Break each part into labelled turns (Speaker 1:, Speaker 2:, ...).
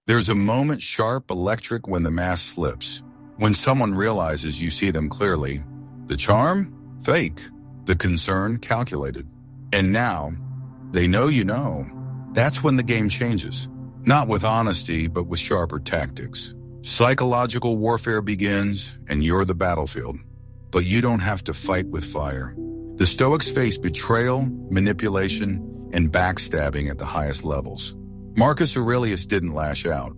Speaker 1: There's a moment sharp, electric when the mask slips. When someone realizes you see them clearly. The charm? Fake. The concern? Calculated. And now, they know you know. That's when the game changes. Not with honesty, but with sharper tactics. Psychological warfare begins, and you're the battlefield. But you don't have to fight with fire. The Stoics faced betrayal, manipulation, and backstabbing at the highest levels. Marcus Aurelius didn't lash out.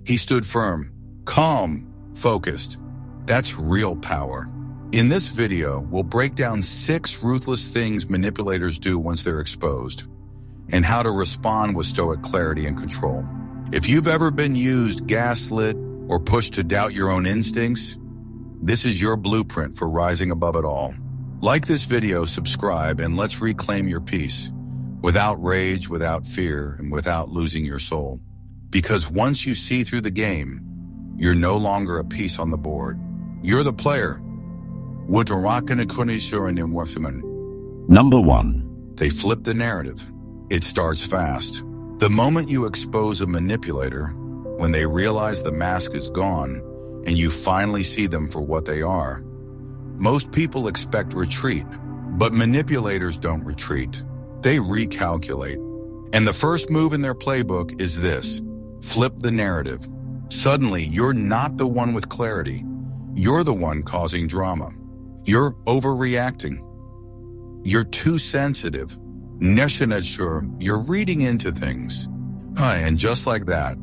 Speaker 1: He stood firm, calm, focused. That's real power. In this video, we'll break down 6 ruthless things manipulators do once they're exposed, and how to respond with stoic clarity and control. If you've ever been used, gaslit, or pushed to doubt your own instincts, this is your blueprint for rising above it all. Like this video, subscribe, and let's reclaim your peace. Without rage, without fear, and without losing your soul. Because once you see through the game, you're no longer a piece on the board. You're the player.
Speaker 2: Number 1.
Speaker 1: They flip the narrative. It starts fast. The moment you expose a manipulator, when they realize the mask is gone, and you finally see them for what they are, most people expect retreat, but manipulators don't retreat. They recalculate. And the first move in their playbook is this: flip the narrative. Suddenly, you're not the one with clarity. You're the one causing drama. You're overreacting. You're too sensitive. You're reading into things. And just like that,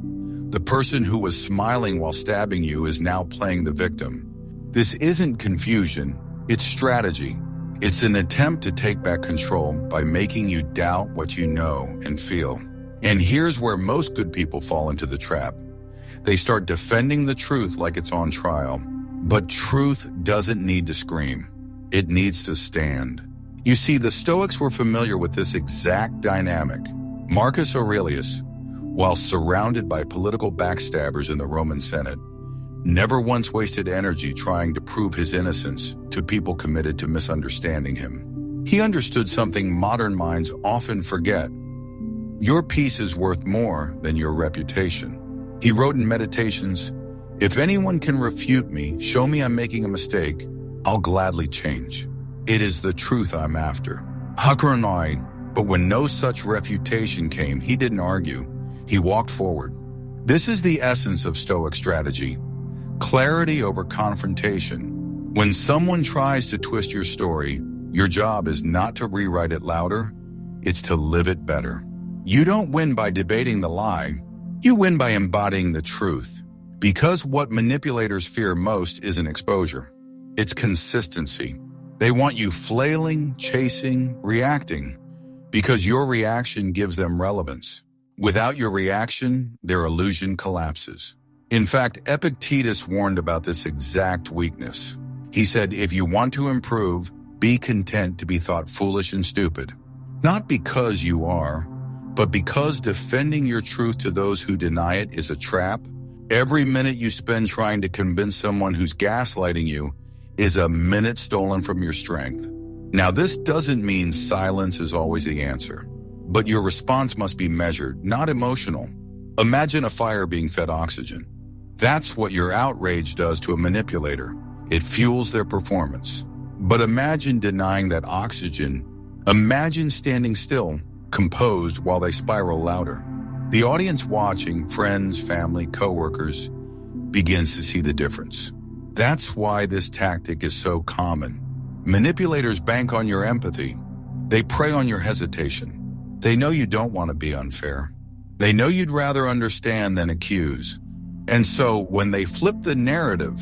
Speaker 1: the person who was smiling while stabbing you is now playing the victim. This isn't confusion, it's strategy. It's an attempt to take back control by making you doubt what you know and feel. And here's where most good people fall into the trap. They start defending the truth like it's on trial. But truth doesn't need to scream. It needs to stand. You see, the Stoics were familiar with this exact dynamic. Marcus Aurelius, while surrounded by political backstabbers in the Roman Senate, never once wasted energy trying to prove his innocence to people committed to misunderstanding him. He understood something modern minds often forget. Your peace is worth more than your reputation. He wrote in Meditations, "If anyone can refute me, show me I'm making a mistake, I'll gladly change. It is the truth I'm after." But when no such refutation came, he didn't argue. He walked forward. This is the essence of Stoic strategy. Clarity over confrontation. When someone tries to twist your story, your job is not to rewrite it louder, it's to live it better. You don't win by debating the lie, you win by embodying the truth. Because what manipulators fear most isn't exposure, it's consistency. They want you flailing, chasing, reacting, because your reaction gives them relevance. Without your reaction, their illusion collapses. In fact, Epictetus warned about this exact weakness. He said, if you want to improve, be content to be thought foolish and stupid. Not because you are, but because defending your truth to those who deny it is a trap. Every minute you spend trying to convince someone who's gaslighting you is a minute stolen from your strength. Now, this doesn't mean silence is always the answer, but your response must be measured, not emotional. Imagine a fire being fed oxygen. That's what your outrage does to a manipulator. It fuels their performance. But imagine denying that oxygen. Imagine standing still, composed while they spiral louder. The audience watching, friends, family, coworkers, begins to see the difference. That's why this tactic is so common. Manipulators bank on your empathy. They prey on your hesitation. They know you don't want to be unfair. They know you'd rather understand than accuse. And so when they flip the narrative,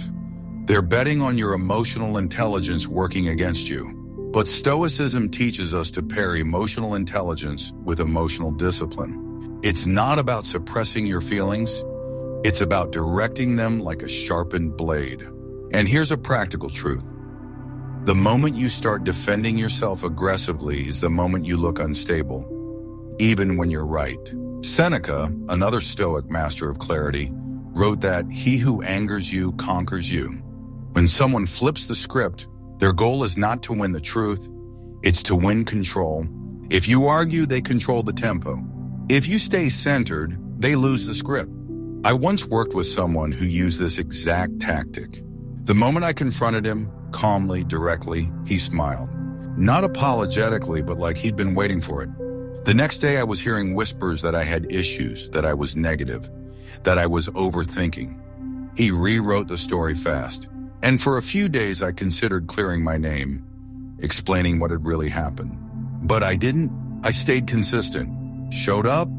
Speaker 1: they're betting on your emotional intelligence working against you. But Stoicism teaches us to pair emotional intelligence with emotional discipline. It's not about suppressing your feelings. It's about directing them like a sharpened blade. And here's a practical truth. The moment you start defending yourself aggressively is the moment you look unstable, even when you're right. Seneca, another Stoic master of clarity, wrote that he who angers you conquers you. When someone flips the script, their goal is not to win the truth, it's to win control. If you argue, they control the tempo. If you stay centered, they lose the script. I once worked with someone who used this exact tactic. The moment I confronted him, calmly, directly, he smiled. Not apologetically, but like he'd been waiting for it. The next day I was hearing whispers that I had issues, that I was negative, that I was overthinking. He rewrote the story fast. And for a few days I considered clearing my name, explaining what had really happened. But I didn't. I stayed consistent. Showed up,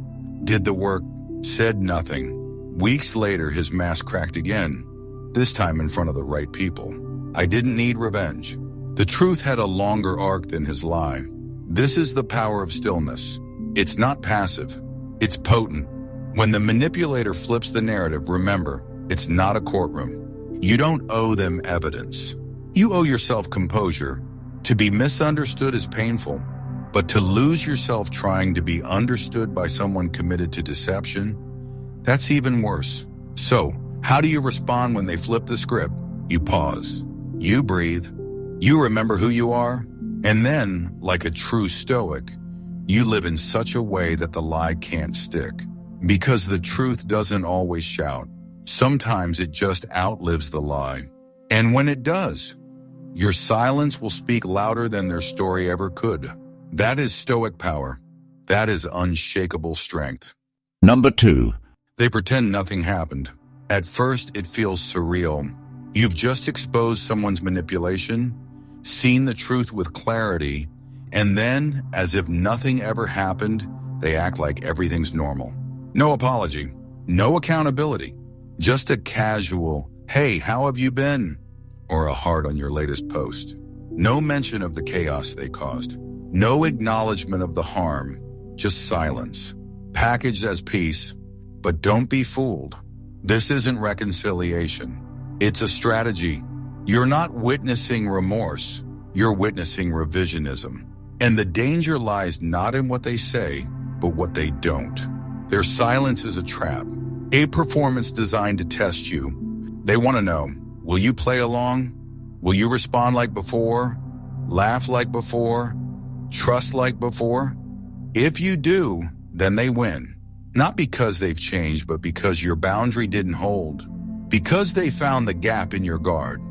Speaker 1: did the work, said nothing. Weeks later, his mask cracked again, this time in front of the right people. I didn't need revenge. The truth had a longer arc than his lie. This is the power of stillness. It's not passive. It's potent. When the manipulator flips the narrative, remember, it's not a courtroom. You don't owe them evidence. You owe yourself composure. To be misunderstood is painful, but to lose yourself trying to be understood by someone committed to deception, that's even worse. So, how do you respond when they flip the script? You pause. You breathe. You remember who you are. And then, like a true Stoic, you live in such a way that the lie can't stick. Because the truth doesn't always shout. Sometimes it just outlives the lie. And when it does, your silence will speak louder than their story ever could. That is Stoic power. That is unshakable strength.
Speaker 2: Number 2.
Speaker 1: They pretend nothing happened. At first, it feels surreal. You've just exposed someone's manipulation, seen the truth with clarity, and then, as if nothing ever happened, they act like everything's normal. No apology, no accountability, just a casual, "Hey, how have you been?" or a heart on your latest post. No mention of the chaos they caused. No acknowledgement of the harm, just silence. Packaged as peace, but don't be fooled. This isn't reconciliation. It's a strategy. You're not witnessing remorse. You're witnessing revisionism. And the danger lies not in what they say, but what they don't. Their silence is a trap. A performance designed to test you. They want to know, will you play along? Will you respond like before? Laugh like before? Trust like before? If you do, then they win. Not because they've changed, but because your boundary didn't hold. Because they found the gap in your guard.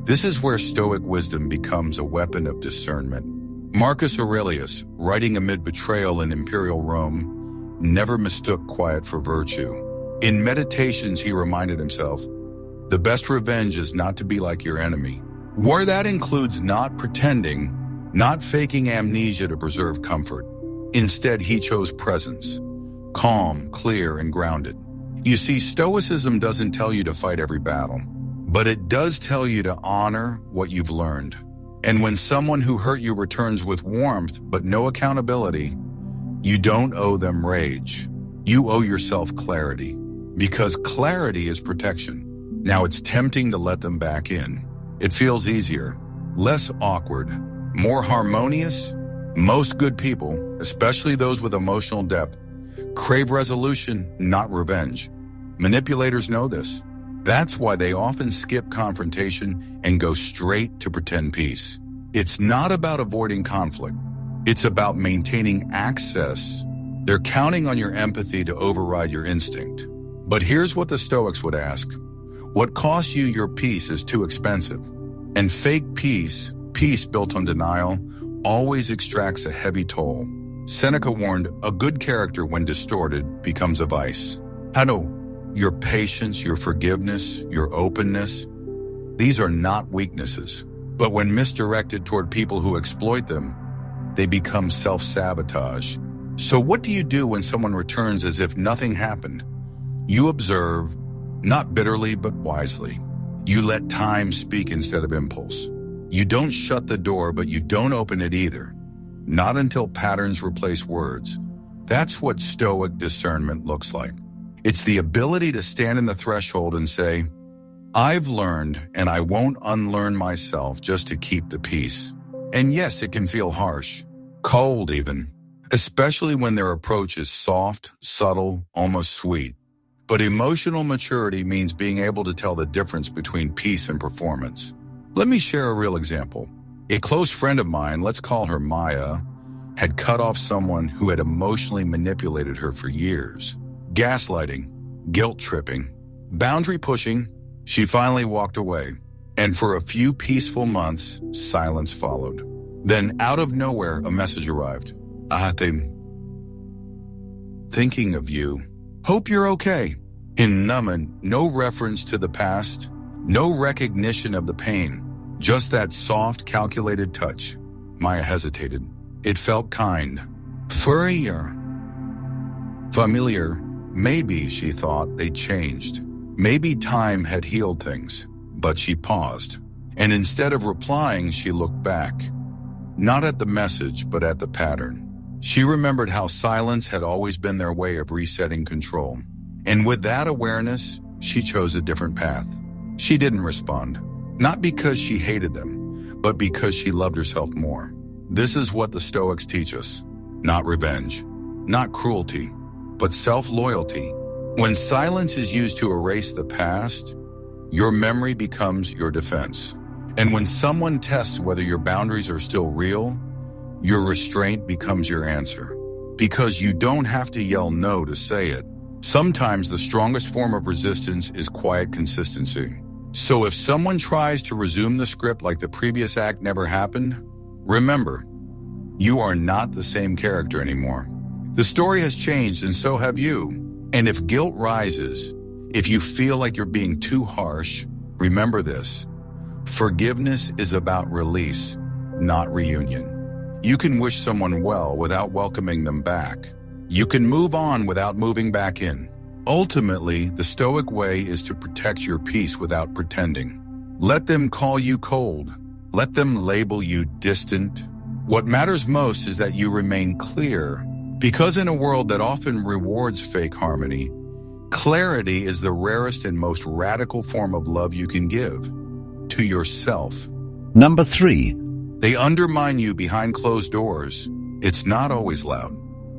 Speaker 1: This is where Stoic wisdom becomes a weapon of discernment. Marcus Aurelius, writing amid betrayal in imperial Rome, never mistook quiet for virtue. In Meditations, he reminded himself, the best revenge is not to be like your enemy. Where that includes not pretending, not faking amnesia to preserve comfort. Instead, he chose presence, calm, clear, and grounded. You see, Stoicism doesn't tell you to fight every battle, but it does tell you to honor what you've learned. And when someone who hurt you returns with warmth but no accountability, you don't owe them rage. You owe yourself clarity, because clarity is protection. Now it's tempting to let them back in. It feels easier, less awkward, more harmonious. Most good people, especially those with emotional depth, crave resolution, not revenge. Manipulators know this. That's why they often skip confrontation and go straight to pretend peace. It's not about avoiding conflict. It's about maintaining access. They're counting on your empathy to override your instinct. But here's what the Stoics would ask. What costs you your peace is too expensive. And fake peace, peace built on denial, always extracts a heavy toll. Seneca warned, a good character when distorted becomes a vice. I know, your patience, your forgiveness, your openness, these are not weaknesses. But when misdirected toward people who exploit them, they become self-sabotage. So what do you do when someone returns as if nothing happened? You observe, not bitterly but wisely. You let time speak instead of impulse. You don't shut the door, but you don't open it either. Not until patterns replace words. That's what Stoic discernment looks like. It's the ability to stand in the threshold and say, I've learned and I won't unlearn myself just to keep the peace. And yes, it can feel harsh, cold even, especially when their approach is soft, subtle, almost sweet. But emotional maturity means being able to tell the difference between peace and performance. Let me share a real example. A close friend of mine, let's call her Maya, had cut off someone who had emotionally manipulated her for years. Gaslighting, guilt tripping, boundary pushing. She finally walked away, and for a few peaceful months, silence followed. Then, out of nowhere, a message arrived. "I'm thinking of you. Hope you're okay." In Undermine, no reference to the past, no recognition of the pain, just that soft, calculated touch. Maya hesitated. It felt kind. Familiar. Maybe, she thought, they changed. Maybe time had healed things. But she paused, and instead of replying, she looked back. Not at the message, but at the pattern. She remembered how silence had always been their way of resetting control. And with that awareness, she chose a different path. She didn't respond, not because she hated them, but because she loved herself more. This is what the Stoics teach us. Not revenge, not cruelty, but self-loyalty. When silence is used to erase the past, your memory becomes your defense. And when someone tests whether your boundaries are still real, your restraint becomes your answer. Because you don't have to yell no to say it. Sometimes the strongest form of resistance is quiet consistency. So if someone tries to resume the script like the previous act never happened, remember, you are not the same character anymore. The story has changed, and so have you. And if guilt rises, if you feel like you're being too harsh, remember this. Forgiveness is about release, not reunion. You can wish someone well without welcoming them back. You can move on without moving back in. Ultimately, the Stoic way is to protect your peace without pretending. Let them call you cold. Let them label you distant. What matters most is that you remain clear, because in a world that often rewards fake harmony, clarity is the rarest and most radical form of love you can give to yourself.
Speaker 2: Number 3.
Speaker 1: They undermine you behind closed doors. It's not always loud.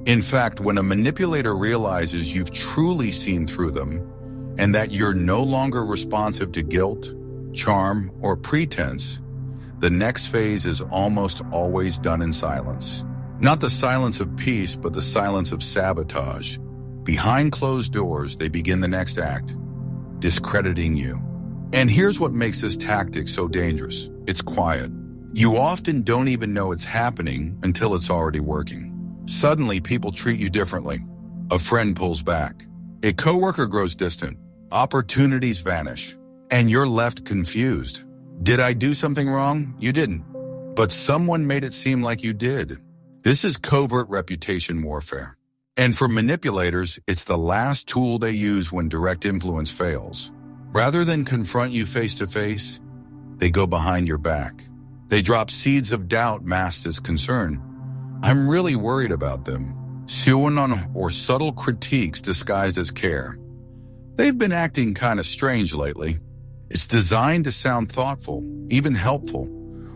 Speaker 1: In fact, when a manipulator realizes you've truly seen through them and that you're no longer responsive to guilt, charm, or pretense, the next phase is almost always done in silence. Not the silence of peace, but the silence of sabotage. Behind closed doors, they begin the next act, discrediting you. And here's what makes this tactic so dangerous. It's quiet. You often don't even know it's happening until it's already working. Suddenly, people treat you differently. A friend pulls back. A coworker grows distant. Opportunities vanish. And you're left confused. Did I do something wrong? You didn't. But someone made it seem like you did. This is covert reputation warfare. And for manipulators, it's the last tool they use when direct influence fails. Rather than confront you face to face, they go behind your back. They drop seeds of doubt masked as concern. I'm really worried about them. Or subtle critiques disguised as care. They've been acting kind of strange lately. It's designed to sound thoughtful, even helpful,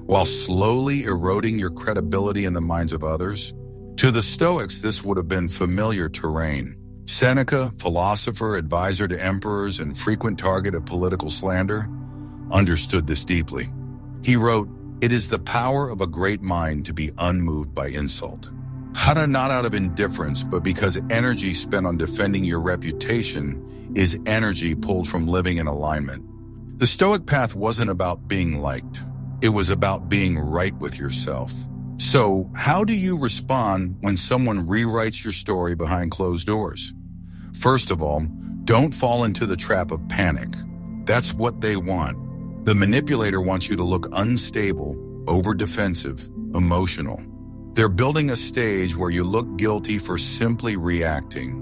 Speaker 1: while slowly eroding your credibility in the minds of others. To the Stoics, this would have been familiar terrain. Seneca, philosopher, advisor to emperors, and frequent target of political slander, understood this deeply. He wrote, "It is the power of a great mind to be unmoved by insult." Not out of indifference, but because energy spent on defending your reputation is energy pulled from living in alignment. The Stoic path wasn't about being liked. It was about being right with yourself. So, how do you respond when someone rewrites your story behind closed doors? First of all, don't fall into the trap of panic. That's what they want. The manipulator wants you to look unstable, over-defensive, emotional. They're building a stage where you look guilty for simply reacting.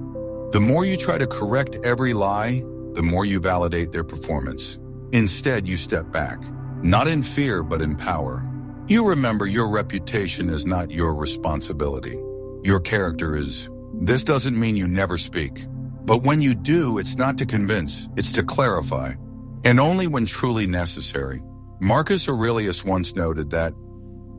Speaker 1: The more you try to correct every lie, the more you validate their performance. Instead, you step back, not in fear, but in power. You remember your reputation is not your responsibility. Your character is. This doesn't mean you never speak. But when you do, it's not to convince, it's to clarify. And only when truly necessary. Marcus Aurelius once noted that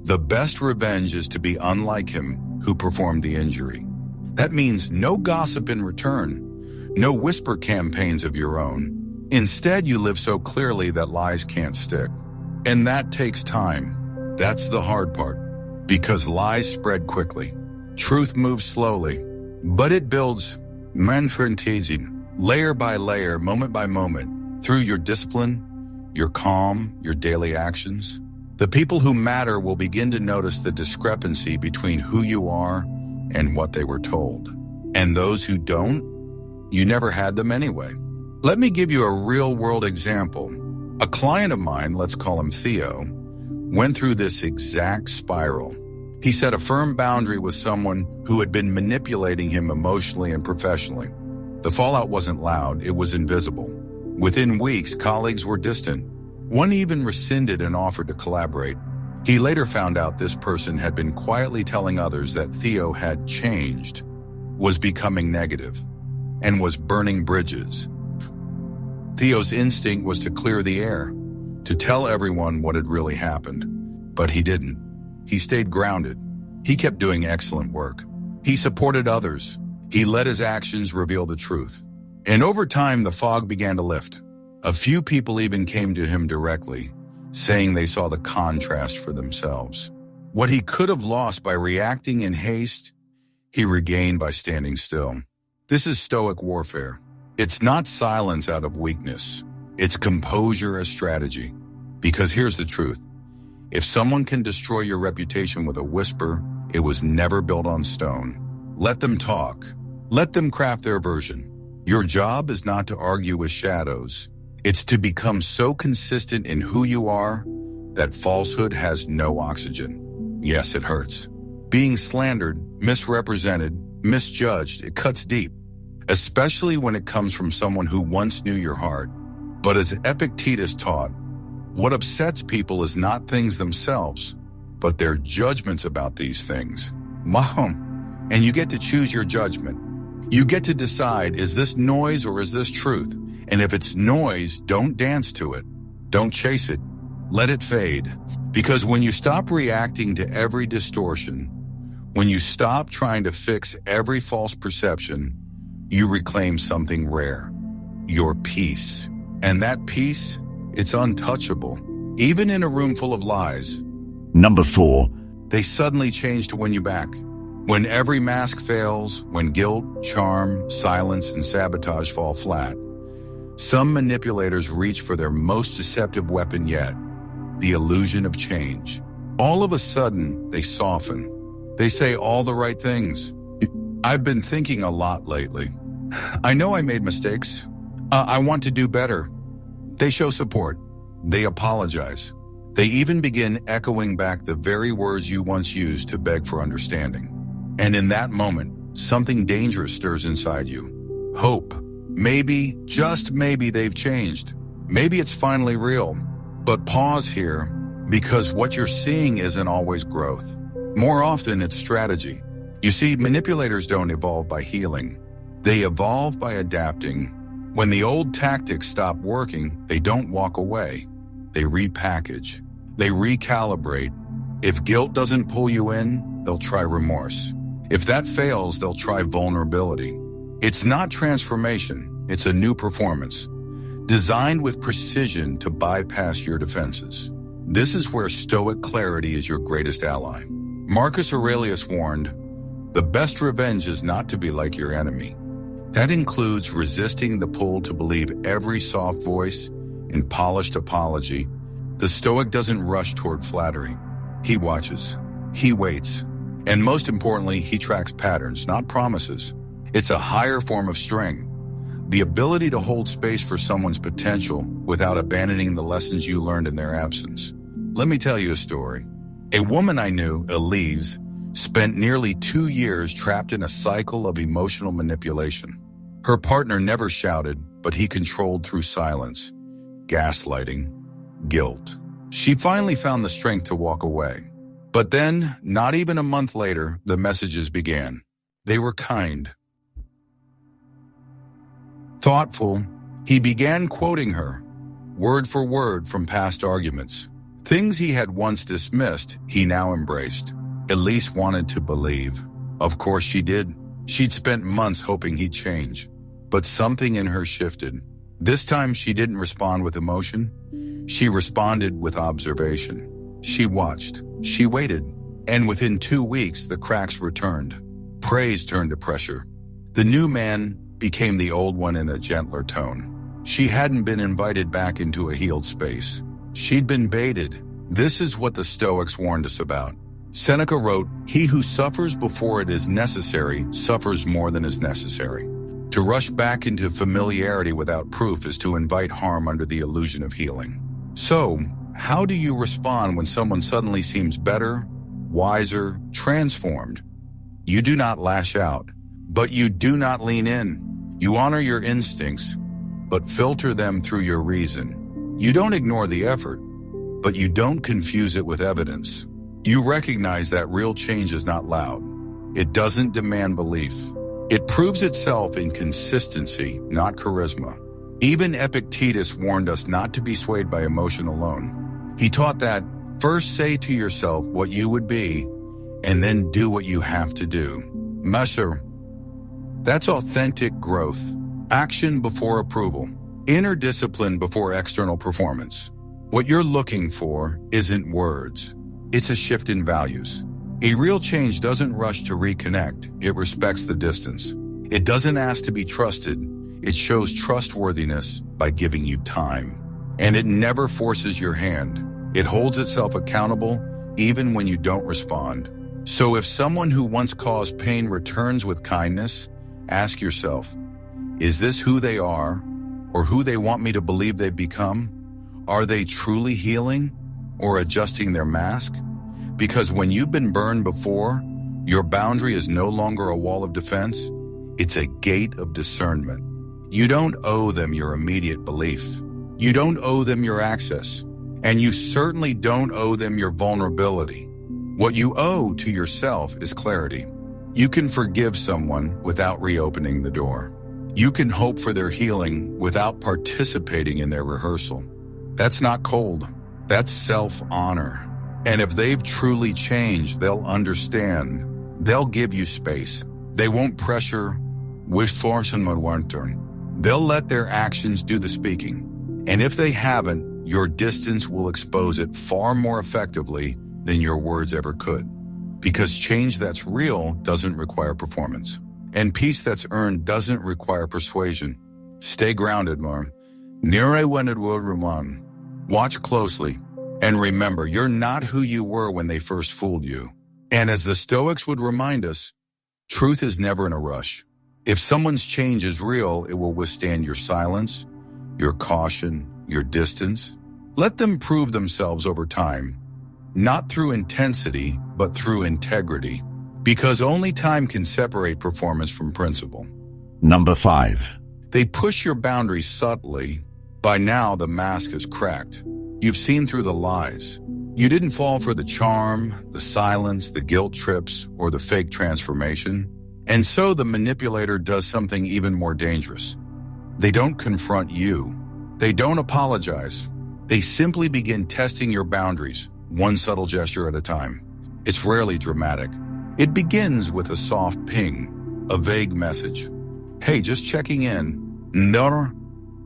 Speaker 1: the best revenge is to be unlike him who performed the injury. That means no gossip in return, no whisper campaigns of your own. Instead, you live so clearly that lies can't stick. And that takes time. That's the hard part. Because lies spread quickly. Truth moves slowly. But it builds Layer by layer, moment by moment, through your discipline, your calm, your daily actions, the people who matter will begin to notice the discrepancy between who you are and what they were told. And those who don't, you never had them anyway. Let me give you a real-world example. A client of mine, let's call him Theo, went through this exact spiral. He set a firm boundary with someone who had been manipulating him emotionally and professionally. The fallout wasn't loud, it was invisible. Within weeks, colleagues were distant. One even rescinded an offer to collaborate. He later found out this person had been quietly telling others that Theo had changed, was becoming negative, and was burning bridges. Theo's instinct was to clear the air, to tell everyone what had really happened. But he didn't. He stayed grounded. He kept doing excellent work. He supported others. He let his actions reveal the truth. And over time, the fog began to lift. A few people even came to him directly, saying they saw the contrast for themselves. What he could have lost by reacting in haste, he regained by standing still. This is Stoic warfare. It's not silence out of weakness. It's composure as strategy. Because here's the truth. If someone can destroy your reputation with a whisper, it was never built on stone. Let them talk. Let them craft their version. Your job is not to argue with shadows. It's to become so consistent in who you are that falsehood has no oxygen. Yes, it hurts. Being slandered, misrepresented, misjudged, it cuts deep, especially when it comes from someone who once knew your heart. But as Epictetus taught, what upsets people is not things themselves, but their judgments about these things. Mom, and you get to choose your judgment. You get to decide, is this noise or is this truth? And if it's noise, don't dance to it. Don't chase it. Let it fade. Because when you stop reacting to every distortion, when you stop trying to fix every false perception, you reclaim something rare, your peace. And that peace, it's untouchable. Even in a room full of lies.
Speaker 2: Number 4.
Speaker 1: They suddenly change to win you back. When every mask fails, when guilt, charm, silence, and sabotage fall flat, some manipulators reach for their most deceptive weapon yet, the illusion of change. All of a sudden, they soften. They say all the right things. I've been thinking a lot lately. I know I made mistakes. I want to do better. They show support. They apologize. They even begin echoing back the very words you once used to beg for understanding. And in that moment, something dangerous stirs inside you. Hope. Maybe, just maybe they've changed. Maybe it's finally real. But pause here, because what you're seeing isn't always growth. More often, it's strategy. You see, manipulators don't evolve by healing. They evolve by adapting. When the old tactics stop working, they don't walk away. They repackage. They recalibrate. If guilt doesn't pull you in, they'll try remorse. If that fails, they'll try vulnerability. It's not transformation, it's a new performance, designed with precision to bypass your defenses. This is where Stoic clarity is your greatest ally. Marcus Aurelius warned, "The best revenge is not to be like your enemy." That includes resisting the pull to believe every soft voice and polished apology. The Stoic doesn't rush toward flattery. He watches, he waits, and most importantly, he tracks patterns, not promises. It's a higher form of strength, the ability to hold space for someone's potential without abandoning the lessons you learned in their absence. Let me tell you a story. A woman I knew, Elise, spent nearly 2 years trapped in a cycle of emotional manipulation. Her partner never shouted, but he controlled through silence, gaslighting, guilt. She finally found the strength to walk away. But then, not even a month later, the messages began. They were kind, thoughtful. He began quoting her, word for word from past arguments. Things he had once dismissed, he now embraced. Elise wanted to believe. Of course she did. She'd spent months hoping he'd change. But something in her shifted. This time she didn't respond with emotion. She responded with observation. She watched. She waited. And within 2 weeks, the cracks returned. Praise turned to pressure. The new man became the old one in a gentler tone. She hadn't been invited back into a healed space. She'd been baited. This is what the Stoics warned us about. Seneca wrote, "He who suffers before it is necessary suffers more than is necessary." To rush back into familiarity without proof is to invite harm under the illusion of healing. So, how do you respond when someone suddenly seems better, wiser, transformed? You do not lash out, but you do not lean in. You honor your instincts, but filter them through your reason. You don't ignore the effort, but you don't confuse it with evidence. You recognize that real change is not loud. It doesn't demand belief. It proves itself in consistency, not charisma. Even Epictetus warned us not to be swayed by emotion alone. He taught that first say to yourself what you would be, and then do what you have to do. Messer. That's authentic growth. Action before approval. Inner discipline before external performance. What you're looking for isn't words. It's a shift in values. A real change doesn't rush to reconnect. It respects the distance. It doesn't ask to be trusted. It shows trustworthiness by giving you time. And it never forces your hand. It holds itself accountable even when you don't respond. So if someone who once caused pain returns with kindness, ask yourself, is this who they are or who they want me to believe they've become? Are they truly healing or adjusting their mask? Because when you've been burned before, your boundary is no longer a wall of defense. It's a gate of discernment. You don't owe them your immediate belief. You don't owe them your access. And you certainly don't owe them your vulnerability. What you owe to yourself is clarity. You can forgive someone without reopening the door. You can hope for their healing without participating in their rehearsal. That's not cold. That's self-honor. And if they've truly changed, they'll understand. They'll give you space. They won't pressure, wish force and turn. They'll let their actions do the speaking. And if they haven't, your distance will expose it far more effectively than your words ever could. Because change that's real doesn't require performance. And peace that's earned doesn't require persuasion. Stay grounded, Mar. Nire wened Roman. Watch closely. And remember, you're not who you were when they first fooled you. And as the Stoics would remind us, truth is never in a rush. If someone's change is real, it will withstand your silence, your caution, your distance. Let them prove themselves over time, not through intensity, but through integrity. Because only time can separate performance from principle.
Speaker 2: Number 5.
Speaker 1: They push your boundaries subtly. By now, the mask is cracked. You've seen through the lies. You didn't fall for the charm, the silence, the guilt trips, or the fake transformation. And so the manipulator does something even more dangerous. They don't confront you. They don't apologize. They simply begin testing your boundaries, one subtle gesture at a time. It's rarely dramatic. It begins with a soft ping, a vague message. Hey, just checking in. Nor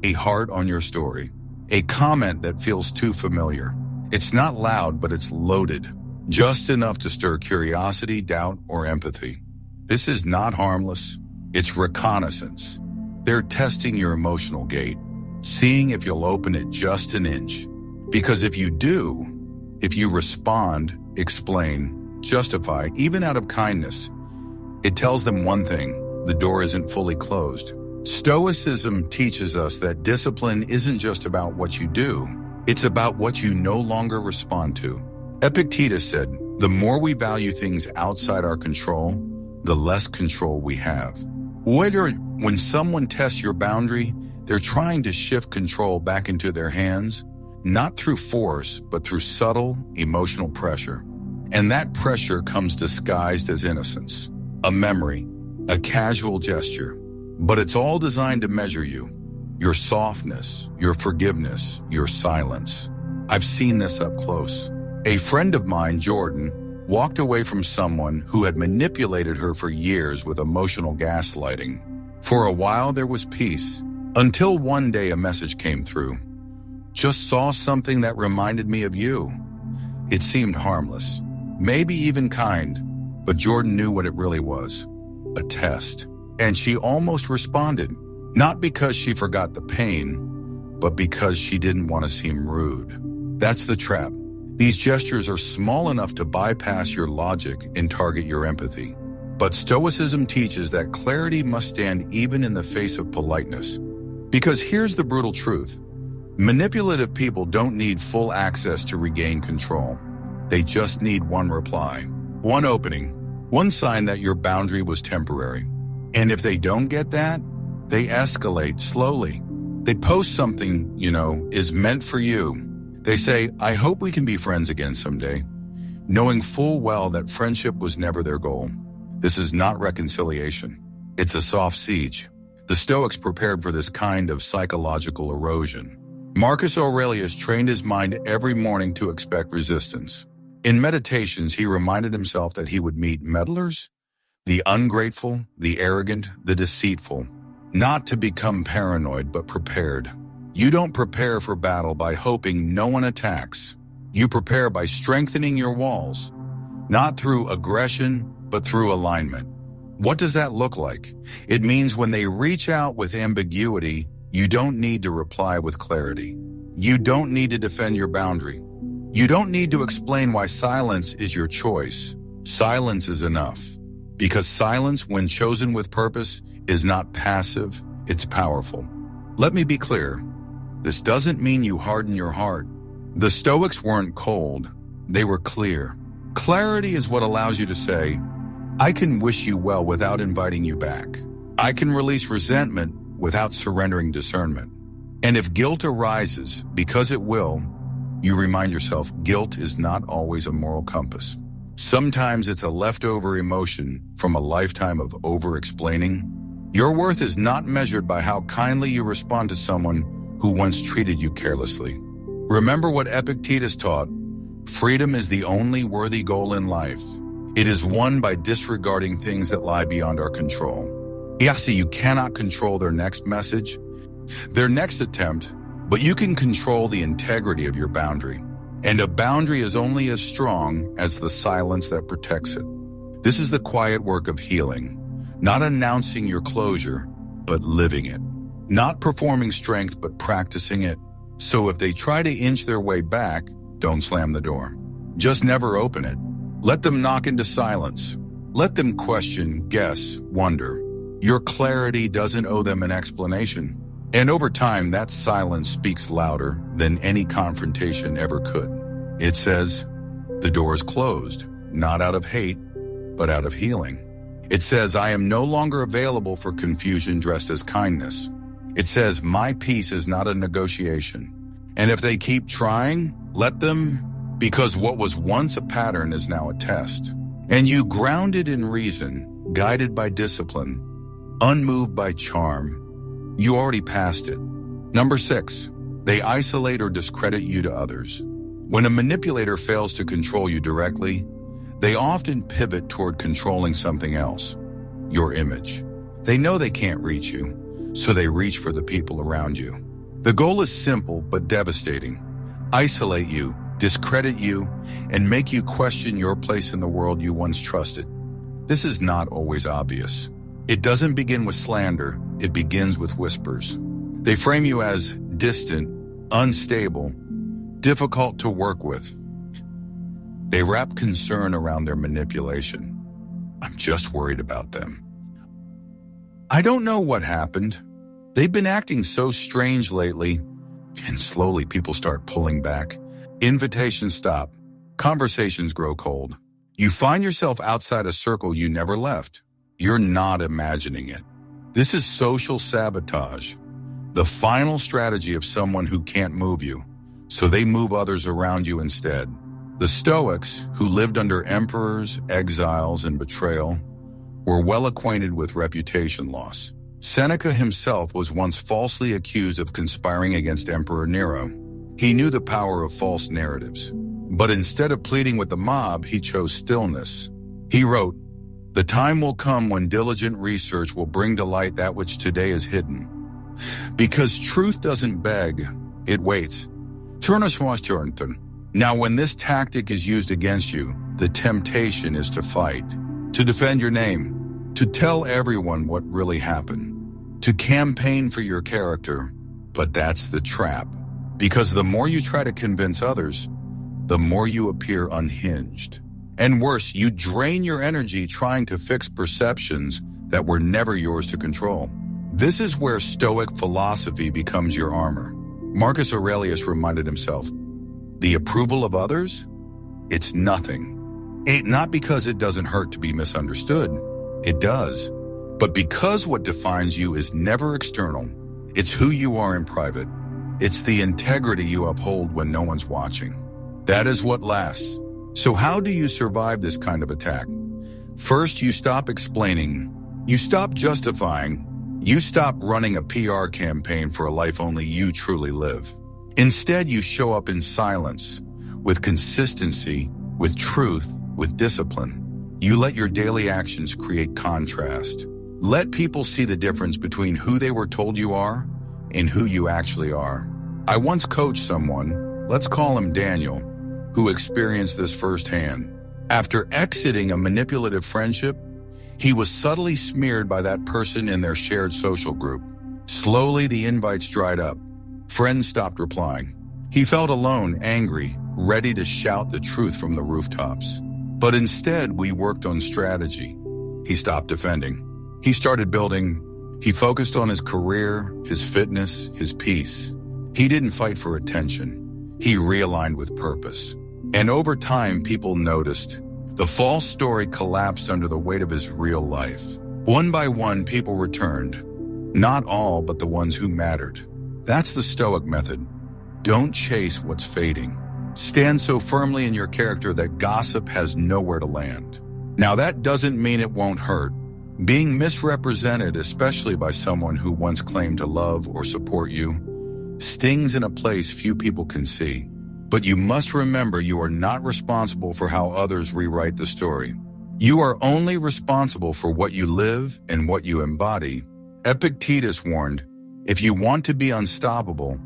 Speaker 1: a heart on your story. A comment that feels too familiar. It's not loud, but it's loaded. Just enough to stir curiosity, doubt, or empathy. This is not harmless. It's reconnaissance. They're testing your emotional gate, seeing if you'll open it just an inch. Because if you do, if you respond, explain, justify, even out of kindness, it tells them one thing: the door isn't fully closed. Stoicism teaches us that discipline isn't just about what you do, it's about what you no longer respond to. Epictetus said, the more we value things outside our control, the less control we have. When someone tests your boundary, they're trying to shift control back into their hands, not through force, but through subtle, emotional pressure. And that pressure comes disguised as innocence, a memory, a casual gesture. But it's all designed to measure you, your softness, your forgiveness, your silence. I've seen this up close. A friend of mine, Jordan, walked away from someone who had manipulated her for years with emotional gaslighting. For a while there was peace, until one day a message came through. Just saw something that reminded me of you. It seemed harmless, maybe even kind, but Jordan knew what it really was: a test. And she almost responded, not because she forgot the pain, but because she didn't want to seem rude. That's the trap. These gestures are small enough to bypass your logic and target your empathy. But Stoicism teaches that clarity must stand even in the face of politeness. Because here's the brutal truth. Manipulative people don't need full access to regain control. They just need one reply, one opening, one sign that your boundary was temporary. And if they don't get that, they escalate slowly. They post something, is meant for you. They say, I hope we can be friends again someday, knowing full well that friendship was never their goal. This is not reconciliation. It's a soft siege. The Stoics prepared for this kind of psychological erosion. Marcus Aurelius trained his mind every morning to expect resistance. In meditations, he reminded himself that he would meet meddlers, the ungrateful, the arrogant, the deceitful, not to become paranoid but prepared. You don't prepare for battle by hoping no one attacks. You prepare by strengthening your walls, not through aggression, but through alignment. What does that look like? It means when they reach out with ambiguity, you don't need to reply with clarity. You don't need to defend your boundary. You don't need to explain why silence is your choice. Silence is enough. Because silence, when chosen with purpose, is not passive, it's powerful. Let me be clear. This doesn't mean you harden your heart. The Stoics weren't cold, they were clear. Clarity is what allows you to say, I can wish you well without inviting you back. I can release resentment without surrendering discernment. And if guilt arises, because it will, you remind yourself guilt is not always a moral compass. Sometimes it's a leftover emotion from a lifetime of over-explaining. Your worth is not measured by how kindly you respond to someone who once treated you carelessly. Remember what Epictetus taught, freedom is the only worthy goal in life. It is won by disregarding things that lie beyond our control. Yes, you cannot control their next message, their next attempt, but you can control the integrity of your boundary. And a boundary is only as strong as the silence that protects it. This is the quiet work of healing, not announcing your closure, but living it. Not performing strength, but practicing it. So if they try to inch their way back, don't slam the door. Just never open it. Let them knock into silence. Let them question, guess, wonder. Your clarity doesn't owe them an explanation. And over time, that silence speaks louder than any confrontation ever could. It says, the door is closed, not out of hate, but out of healing. It says, I am no longer available for confusion dressed as kindness. It says, my peace is not a negotiation. And if they keep trying, let them, because what was once a pattern is now a test. And you, grounded in reason, guided by discipline, unmoved by charm, you already passed it. Number 6, they isolate or discredit you to others. When a manipulator fails to control you directly, they often pivot toward controlling something else, your image. They know they can't reach you, so they reach for the people around you. The goal is simple but devastating. Isolate you, discredit you, and make you question your place in the world you once trusted. This is not always obvious. It doesn't begin with slander, it begins with whispers. They frame you as distant, unstable, difficult to work with. They wrap concern around their manipulation. I'm just worried about them. I don't know what happened. They've been acting so strange lately, and slowly people start pulling back. Invitations stop. Conversations grow cold. You find yourself outside a circle you never left. You're not imagining it. This is social sabotage, the final strategy of someone who can't move you, so they move others around you instead. The Stoics, who lived under emperors, exiles, and betrayal, were well acquainted with reputation loss. Seneca himself was once falsely accused of conspiring against Emperor Nero. He knew the power of false narratives, but instead of pleading with the mob, he chose stillness. He wrote, "The time will come when diligent research will bring to light that which today is hidden. Because truth doesn't beg, it waits." Now, when this tactic is used against you, the temptation is to fight, to defend your name, to tell everyone what really happened, to campaign for your character. But that's the trap, because the more you try to convince others, the more you appear unhinged. And worse, you drain your energy trying to fix perceptions that were never yours to control. This is where Stoic philosophy becomes your armor. Marcus Aurelius reminded himself, the approval of others? It's nothing. Not because it doesn't hurt to be misunderstood. It does. But because what defines you is never external, it's who you are in private. It's the integrity you uphold when no one's watching. That is what lasts. So how do you survive this kind of attack? First, you stop explaining. You stop justifying. You stop running a PR campaign for a life only you truly live. Instead, you show up in silence, with consistency, with truth, with discipline. You let your daily actions create contrast. Let people see the difference between who they were told you are and who you actually are. I once coached someone, let's call him Daniel, who experienced this firsthand. After exiting a manipulative friendship, he was subtly smeared by that person in their shared social group. Slowly, the invites dried up. Friends stopped replying. He felt alone, angry, ready to shout the truth from the rooftops. But instead, we worked on strategy. He stopped defending. He started building. He focused on his career, his fitness, his peace. He didn't fight for attention. He realigned with purpose. And over time, people noticed. The false story collapsed under the weight of his real life. One by one, people returned. Not all, but the ones who mattered. That's the Stoic method. Don't chase what's fading. Stand so firmly in your character that gossip has nowhere to land. Now, that doesn't mean it won't hurt. Being misrepresented, especially by someone who once claimed to love or support you, stings in a place few people can see. But you must remember you are not responsible for how others rewrite the story. You are only responsible for what you live and what you embody. Epictetus warned, if you want to be unstoppable,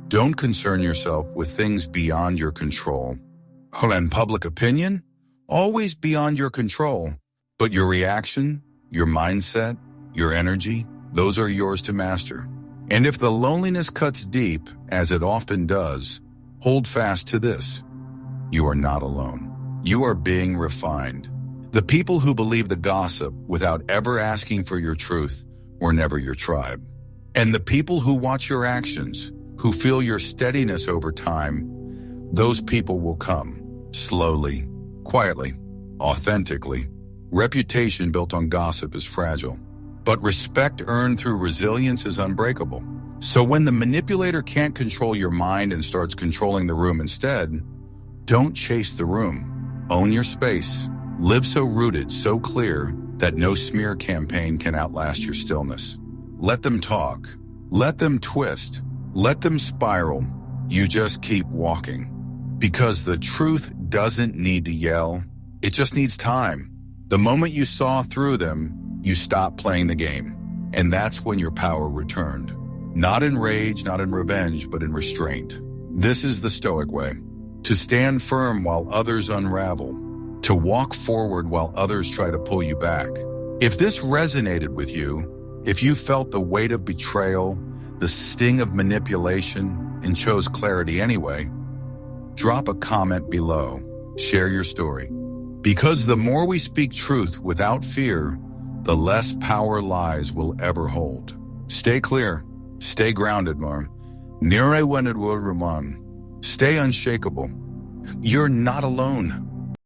Speaker 1: don't concern yourself with things beyond your control. And public opinion? Always beyond your control. But your reaction, your mindset, your energy, those are yours to master. And if the loneliness cuts deep, as it often does, hold fast to this. You are not alone. You are being refined. The people who believe the gossip without ever asking for your truth were never your tribe. And the people who watch your actions, who feel your steadiness over time, those people will come. Slowly, quietly, authentically. Reputation built on gossip is fragile, but respect earned through resilience is unbreakable. So when the manipulator can't control your mind and starts controlling the room instead, don't chase the room. Own your space. Live so rooted, so clear, that no smear campaign can outlast your stillness. Let them talk. Let them twist. Let them spiral. You just keep walking. Because the truth doesn't need to yell. It just needs time. The moment you saw through them, you stopped playing the game. And that's when your power returned. Not in rage, not in revenge, but in restraint. This is the Stoic way. To stand firm while others unravel. To walk forward while others try to pull you back. If this resonated with you, if you felt the weight of betrayal, the sting of manipulation, and chose clarity anyway, drop a comment below. Share your story. Because the more we speak truth without fear, the less power lies will ever hold. Stay clear. Stay grounded, Mar. Nire wened Roman. Stay unshakable. You're not alone.